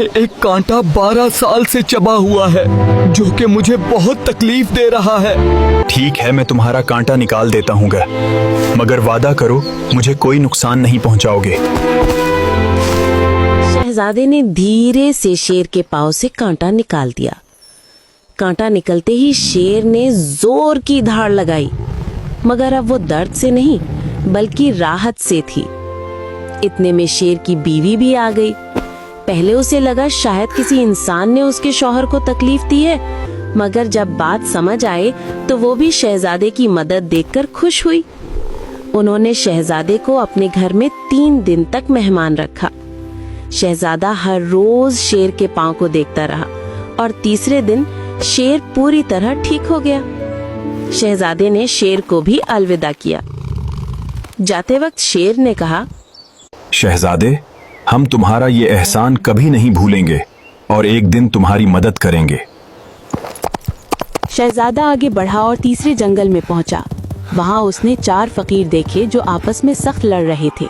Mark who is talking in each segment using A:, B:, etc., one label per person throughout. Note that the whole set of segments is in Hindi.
A: एक कांटा 12 साल से चबा हुआ है जो कि मुझे बहुत तकलीफ दे रहा है।
B: ठीक है, मैं तुम्हारा कांटा निकाल देता हूँ, मगर वादा करो मुझे कोई नुकसान नहीं पहुँचाओगे।
C: शहजादे ने धीरे से शेर के पाँव से कांटा निकाल दिया। कांटा निकलते ही शेर ने जोर की धाड़ लगाई, मगर अब वो दर्द से नहीं बल्कि राहत से थी। इतने में शेर की बीवी भी आ गई। पहले उसे लगा शायद किसी इंसान ने उसके शौहर को तकलीफ दी है, मगर जब बात समझ आए तो वो भी शहजादे की मदद देखकर खुश हुई। उन्होंने शहजादे को अपने घर में 3 दिन तक मेहमान रखा। शहजादा हर रोज शेर के पांव को देखता रहा और तीसरे दिन शेर पूरी तरह ठीक हो गया। शहजादे ने शेर को भी अलविदा किया। जाते वक्त शेर ने कहा,
B: शहजादे, हम तुम्हारा ये एहसान कभी नहीं भूलेंगे और एक दिन तुम्हारी मदद करेंगे।
C: शहजादा आगे बढ़ा और तीसरे जंगल में पहुंचा। वहां उसने 4 फकीर देखे जो आपस में सख्त लड़ रहे थे।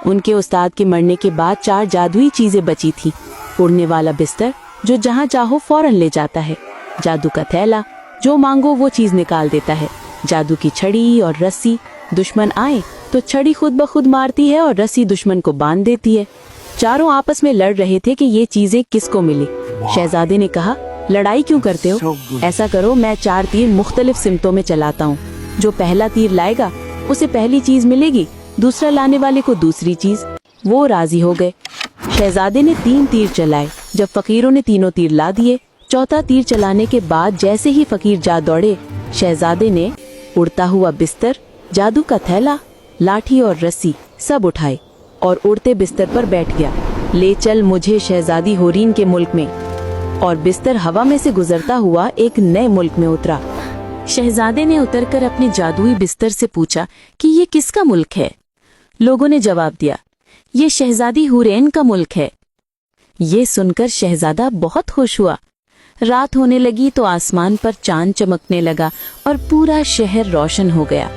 C: उनके उस्ताद के मरने के बाद 4 जादुई चीजें बची थी। उड़ने वाला बिस्तर जो जहां चाहो फौरन ले जाता है, जादू का थैला जो मांगो वो चीज निकाल देता है, जादू की छड़ी और रस्सी, दुश्मन आए तो छड़ी खुद ब खुद मारती है और रस्सी दुश्मन को बांध देती है। चारों आपस में लड़ रहे थे कि ये चीजें किसको मिली। शहजादे ने कहा, लड़ाई क्यों करते हो? ऐसा करो, मैं 4 तीर मुख्तलिफ सिमतों में चलाता हूँ। जो पहला तीर लाएगा उसे पहली चीज मिलेगी, दूसरा लाने वाले को दूसरी चीज। वो राजी हो गए। शहजादे ने 3 तीर चलाए। जब फकीरों ने तीनों तीर ला दिए, चौथा तीर चलाने के बाद जैसे ही फकीर जा दौड़े, शहजादे ने उड़ता हुआ बिस्तर, जादू का थैला, लाठी और रस्सी सब उठाए और उड़ते बिस्तर पर बैठ गया। ले चल मुझे शहजादी हुरीन के मुल्क में। और बिस्तर हवा में से गुजरता हुआ एक नए मुल्क में उतरा। शहजादे ने उतरकर अपने जादुई बिस्तर से पूछा कि ये किसका मुल्क है? लोगों ने जवाब दिया, ये शहजादी हुरैन का मुल्क है। ये सुनकर शहजादा बहुत खुश हुआ। रात होने लगी तो आसमान पर चांद चमकने लगा और पूरा शहर रोशन हो गया।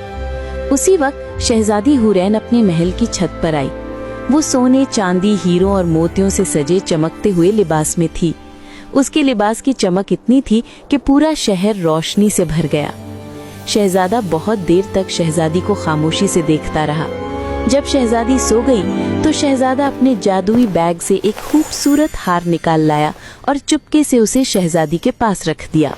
C: उसी वक्त शहजादी हुरैन अपने महल की छत पर आई। वो सोने, चांदी, हीरों और मोतियों से सजे चमकते हुए लिबास में थी। उसके लिबास की चमक इतनी थी कि पूरा शहर रोशनी से भर गया। शहजादा बहुत देर तक शहजादी को खामोशी से देखता रहा। जब शहजादी सो गई तो शहजादा अपने जादुई बैग से एक खूबसूरत हार निकाल लाया और चुपके से उसे शहजादी के पास रख दिया।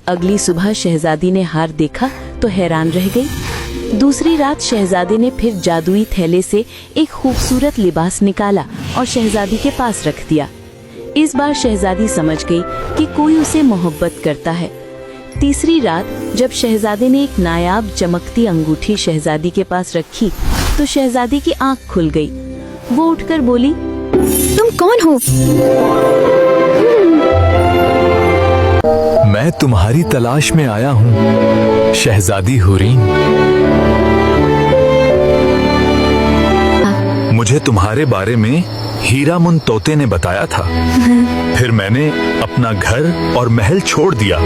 C: अगली सुबह शहजादी ने हार देखा तो हैरान रह गई। दूसरी रात शहजादे ने फिर जादुई थैले से एक खूबसूरत लिबास निकाला और शहजादी के पास रख दिया। इस बार शहजादी समझ गई कि कोई उसे मोहब्बत करता है। तीसरी रात जब शहजादे ने एक नायाब चमकती अंगूठी शहजादी के पास रखी तो शहजादी की आंख खुल गई। वो उठकर बोली,
D: तुम कौन हो?
E: मैं तुम्हारी तलाश में आया हूँ, शहजादी हुरीन। मुझे तुम्हारे बारे में हीरामुन तोते ने बताया था। फिर मैंने अपना घर और महल छोड़ दिया।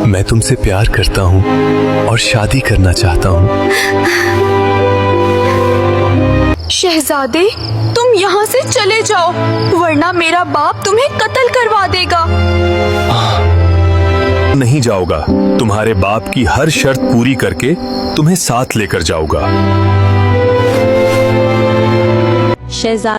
E: मैं तुमसे प्यार करता हूँ और शादी करना चाहता हूँ।
D: शहजादे, तुम यहाँ से चले जाओ, वरना मेरा बाप तुम्हें कत्ल करवा देगा।
B: नहीं जाऊंगा। तुम्हारे बाप की हर शर्त पूरी करके तुम्हें साथ लेकर जाऊंगा।
C: शहजादा